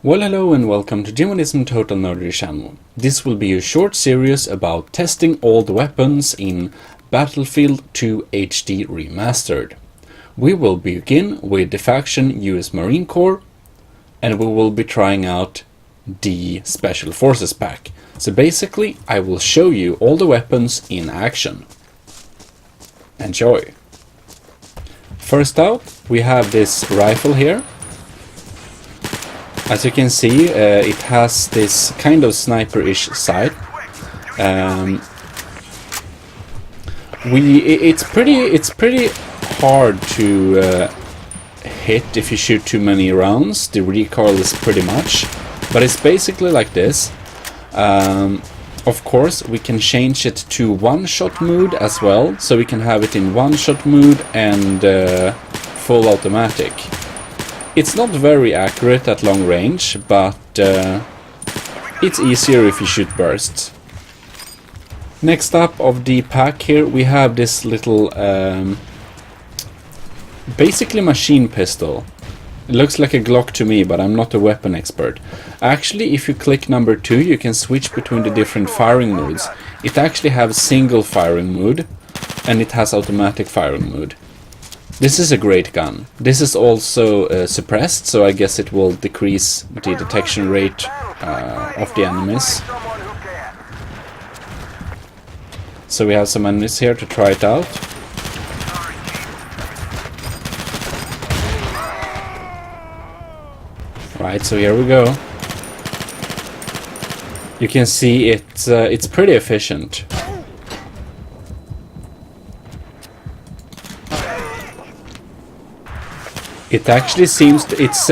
Well, hello and welcome to Jimonism Total Nerdery channel. This will be a short series about testing all the weapons in Battlefield 2 HD Remastered. We will begin with the faction US Marine Corps, and we will be trying out the Special Forces pack. So basically, I will show you all the weapons in action. Enjoy! First out, we have this rifle here. As you can see, it has this kind of sniper-ish sight. It's pretty hard to hit if you shoot too many rounds. The recoil is pretty much, but it's basically like this. Of course, we can change it to one-shot mode as well, so we can have it in one-shot mode and full automatic. It's not very accurate at long range, but it's easier if you shoot bursts. Next up of the pack here, we have this little basically machine pistol. It looks like a Glock to me, but I'm not a weapon expert. Actually, if you click number 2, you can switch between the different firing modes. It actually has single firing mode, and it has automatic firing mode. This is a great gun. This is also suppressed, so I guess it will decrease the detection rate of the enemies. So we have some enemies here to try it out. Right, so here we go. You can see it's pretty efficient. It actually seems it's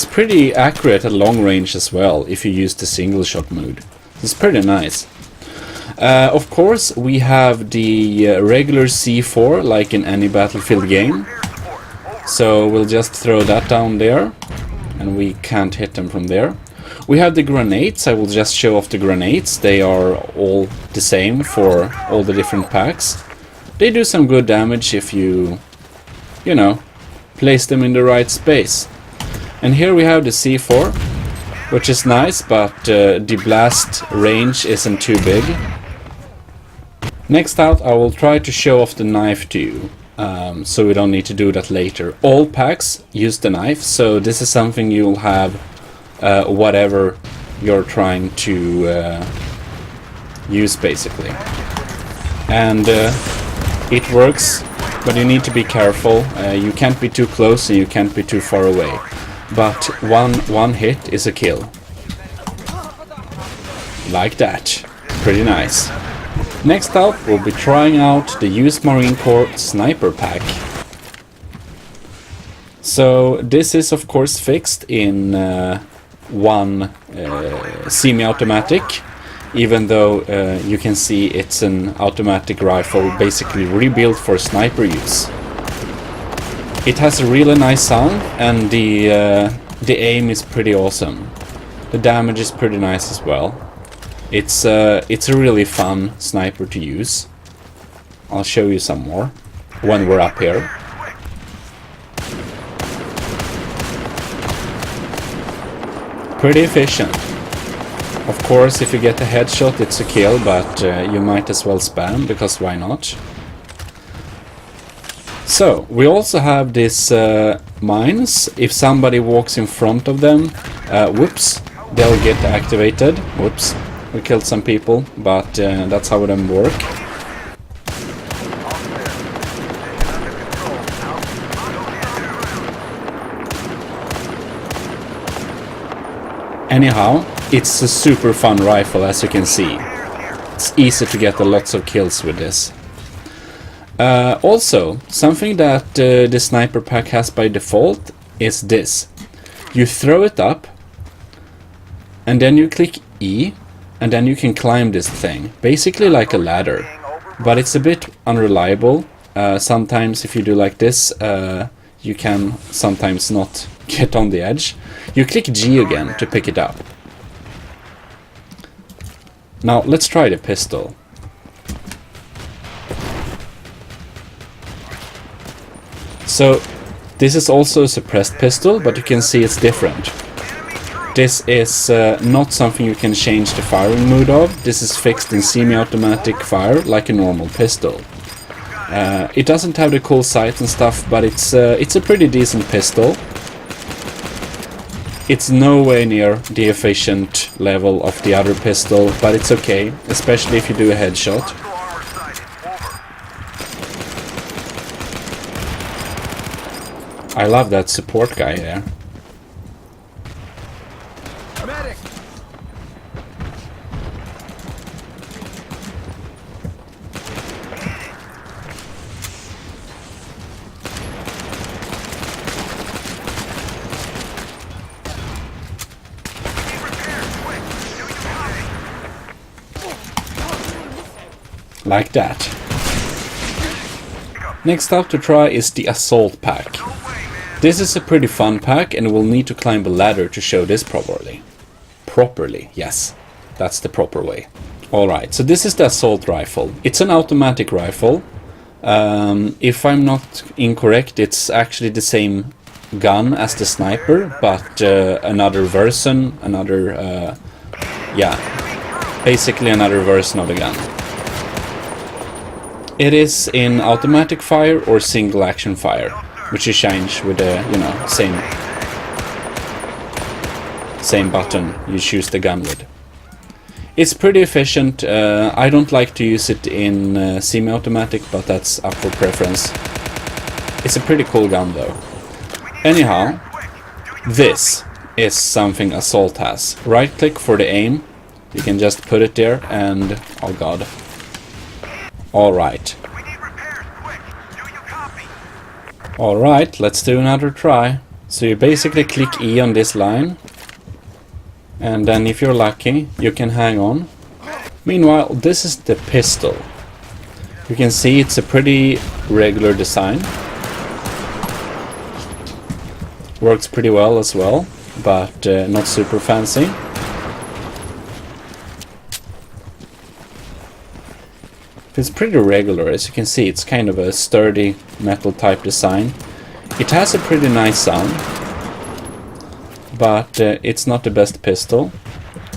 pretty accurate at long range as well if you use the single shot mode. It's pretty nice. Of course, we have the regular C4 like in any Battlefield game. So we'll just throw that down there, and we can't hit them from there. We have the grenades. I will just show off the grenades. They are all the same for all the different packs. They do some good damage if you know, place them in the right space. And here we have the C4, which is nice, but the blast range isn't too big. Next out, I will try to show off the knife to you, so we don't need to do that later. All packs use the knife, so this is something you'll have whatever you're trying to use, basically. And it works. But you need to be careful. You can't be too close and you can't be too far away. But one hit is a kill. Like that. Pretty nice. Next up, we'll be trying out the US Marine Corps Sniper Pack. So this is of course fixed in one semi-automatic. Even though you can see it's an automatic rifle basically rebuilt for sniper use. It has a really nice sound, and the aim is pretty awesome. The damage is pretty nice as well. It's a really fun sniper to use. I'll show you some more when we're up here. Pretty efficient. Of course, if you get a headshot, it's a kill, but you might as well spam, because why not? So, we also have this mines. If somebody walks in front of them, whoops, they'll get activated. Whoops, we killed some people, but that's how them work. Anyhow, it's a super fun rifle, as you can see. It's easy to get lots of kills with this. Also, something that the sniper pack has by default is this. You throw it up, and then you click E, and then you can climb this thing. Basically like a ladder. But it's a bit unreliable. Sometimes if you do like this, you can sometimes not get on the edge. You click G again to pick it up. Now let's try the pistol. So this is also a suppressed pistol, but you can see it's different. This is not something you can change the firing mode of. This is fixed in semi-automatic fire like a normal pistol. It doesn't have the cool sight and stuff, but it's a pretty decent pistol. It's nowhere near the efficient level of the other pistol, but it's okay, especially if you do a headshot. I love that support guy there. Like that. Next up to try is the assault pack. This is a pretty fun pack, and we'll need to climb a ladder to show this properly. Properly, yes. That's the proper way. Alright, so this is the assault rifle. It's an automatic rifle. If I'm not incorrect, it's actually the same gun as the sniper, but another version, basically another version of the gun. It is in automatic fire or single action fire, which you change with the, same button you choose the gun with. It's pretty efficient. I don't like to use it in semi-automatic, but that's up for preference. It's a pretty cool gun though. Anyhow, this is something Assault has. Right click for the aim. You can just put it there and... oh god. Alright. Alright, let's do another try. So you basically click E on this line. And then if you're lucky, you can hang on. Meanwhile, this is the pistol. You can see it's a pretty regular design. Works pretty well as well, but not super fancy. It's pretty regular, as you can see. It's kind of a sturdy metal type design. It has a pretty nice sound, but it's not the best pistol.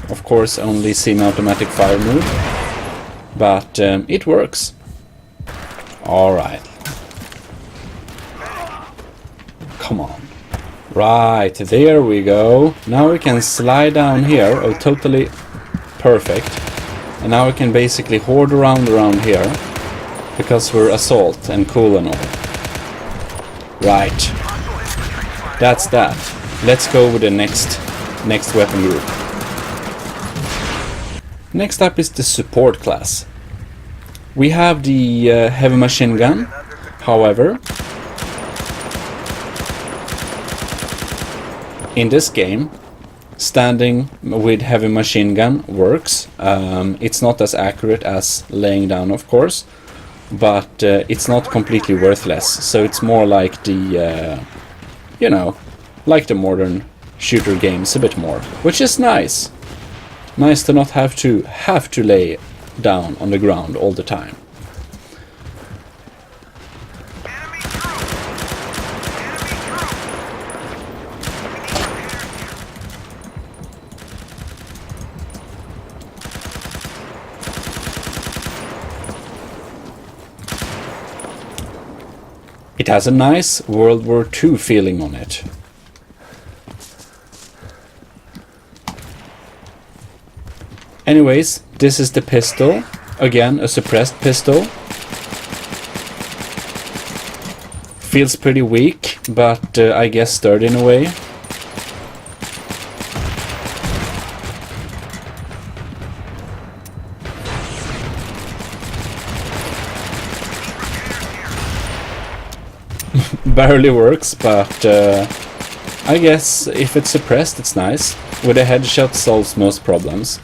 Of course, only semi-automatic fire mode, but it works. Alright. Come on. Right, there we go. Now we can slide down here. Oh, totally perfect. And now we can basically hoard around here, because we're assault and cool and all. Right. That's that. Let's go with the next weapon group. Next up is the support class. We have the heavy machine gun. However, in this game, standing with heavy machine gun works. It's not as accurate as laying down, of course, but it's not completely worthless. So it's more like the, like the modern shooter games a bit more, which is nice. Nice to not have to lay down on the ground all the time. It has a nice World War II feeling on it. Anyways, this is the pistol. Again, a suppressed pistol. Feels pretty weak, but I guess sturdy in a way. Barely works, but I guess if it's suppressed, it's nice. With a headshot solves most problems.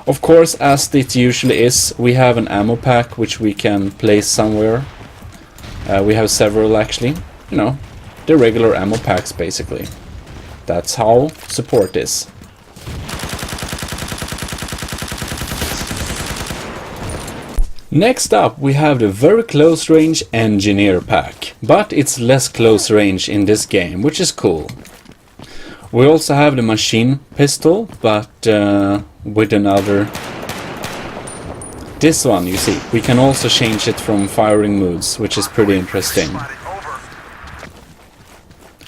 Of course, as it usually is, we have an ammo pack which we can place somewhere. We have several actually. The regular ammo packs basically. That's how support is. Next up we have the very close range engineer pack, but it's less close range in this game, which is cool. We also have the machine pistol, but with another... This one, you see, we can also change it from firing modes, which is pretty interesting.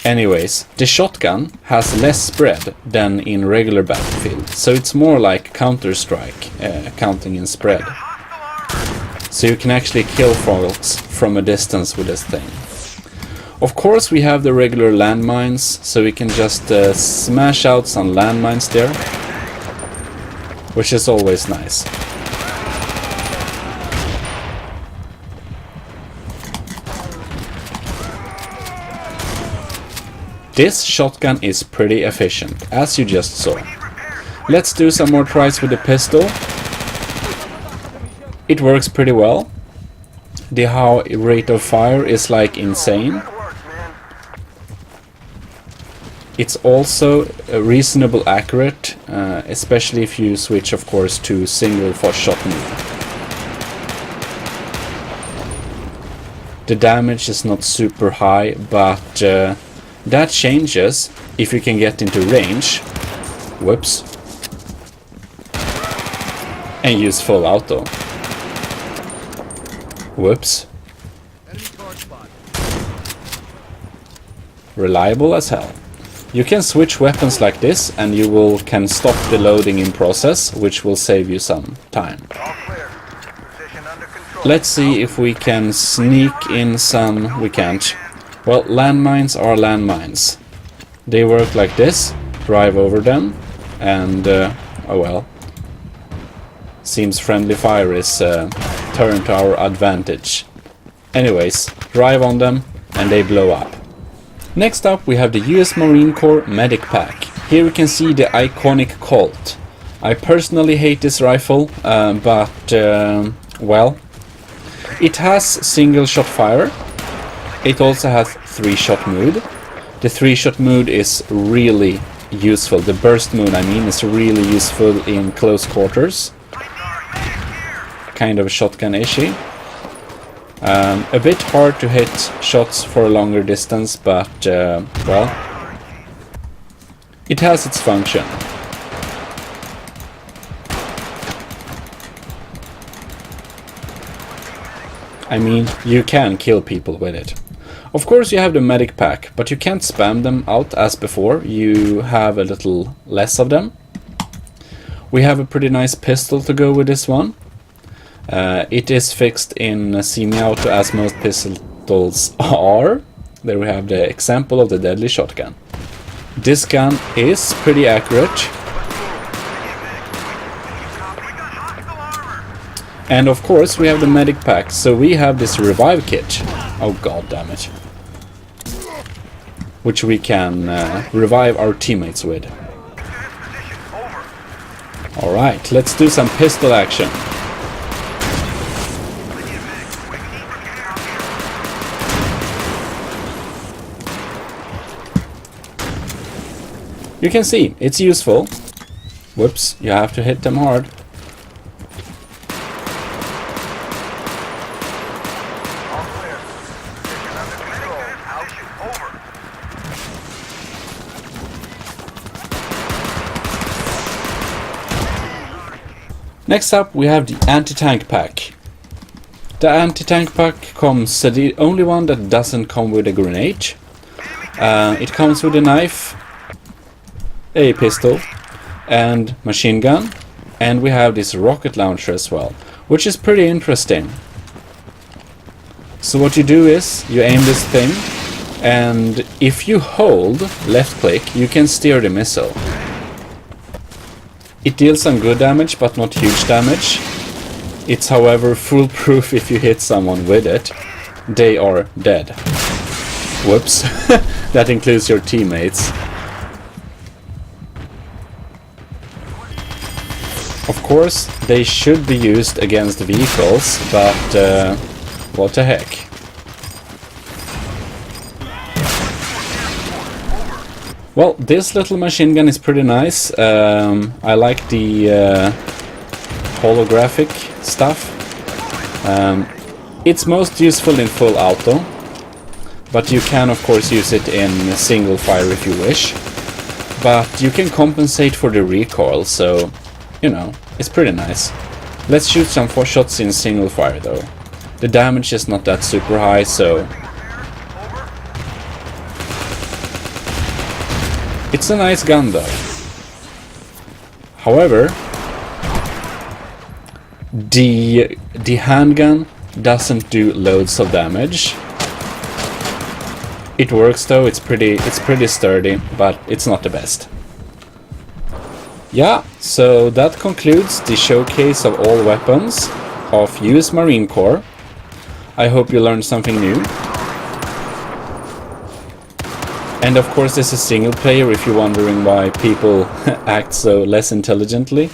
Anyways, the shotgun has less spread than in regular Battlefield, so it's more like Counter-Strike, counting in spread. So you can actually kill folks from a distance with this thing. Of course we have the regular landmines, so we can just smash out some landmines there, which is always nice. This shotgun is pretty efficient, as you just saw. Let's do some more tries with the pistol. It works pretty well. The rate of fire is like insane. It's also reasonably accurate, especially if you switch, of course, to single shot mode. The damage is not super high, but that changes if you can get into range. Whoops. And use full auto. Whoops. Reliable as hell. You can switch weapons like this and you can stop the loading in process, which will save you some time. Let's see if we can sneak in some... We can't. Well, landmines are landmines. They work like this, drive over them, and oh well. Seems friendly fire is turned to our advantage. Anyways, drive on them and they blow up. Next up we have the US Marine Corps Medic Pack. Here we can see the iconic Colt. I personally hate this rifle, but well, it has single shot fire. It also has 3-shot mode. The 3-shot mode is really useful. The burst mode, I mean, is really useful in close quarters. Kind of shotgun-ishy. A bit hard to hit shots for a longer distance, but well, it has its function. I mean, you can kill people with it. Of course you have the medic pack, but you can't spam them out as before. You have a little less of them. We have a pretty nice pistol to go with this one. It is fixed in semi-auto as most pistols are. There we have the example of the deadly shotgun. This gun is pretty accurate. And of course we have the medic pack, so we have this revive kit. Oh god damn it. Which we can revive our teammates with. Alright, let's do some pistol action. You can see, it's useful. Whoops, you have to hit them hard. Next up we have the anti-tank pack. The anti-tank pack comes the only one that doesn't come with a grenade. It comes with a knife, a pistol and machine gun, and we have this rocket launcher as well, which is pretty interesting. So what you do is you aim this thing, and if you hold left click you can steer the missile. It deals some good damage but not huge damage. It's however foolproof if you hit someone with it. They are dead. Whoops. That includes your teammates. Of course, they should be used against vehicles, but what the heck. Well, this little machine gun is pretty nice. I like the holographic stuff. It's most useful in full auto, but you can of course use it in single fire if you wish. but you can compensate for the recoil, so, you know, it's pretty nice. Let's shoot some 4 shots in single fire though. The damage is not that super high, so it's a nice gun though. However, the handgun doesn't do loads of damage. It works though, it's pretty sturdy, but it's not the best. Yeah, so that concludes the showcase of all weapons of US Marine Corps. I hope you learned something new. And of course this is single player if you're wondering why people act so less intelligently.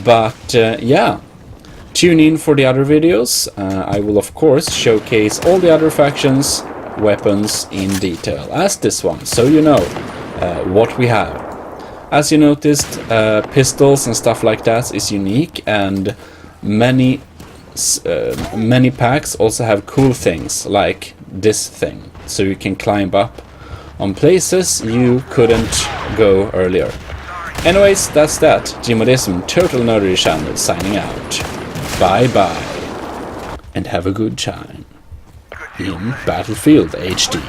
But yeah, tune in for the other videos. I will of course showcase all the other factions, weapons in detail as this one, so you know what we have. As you noticed, pistols and stuff like that is unique, and many packs also have cool things like this thing, so you can climb up on places you couldn't go earlier. Anyways, that's that. Gmodism, Total Nerdery Channel, signing out. Bye bye, and have a good time in Battlefield HD.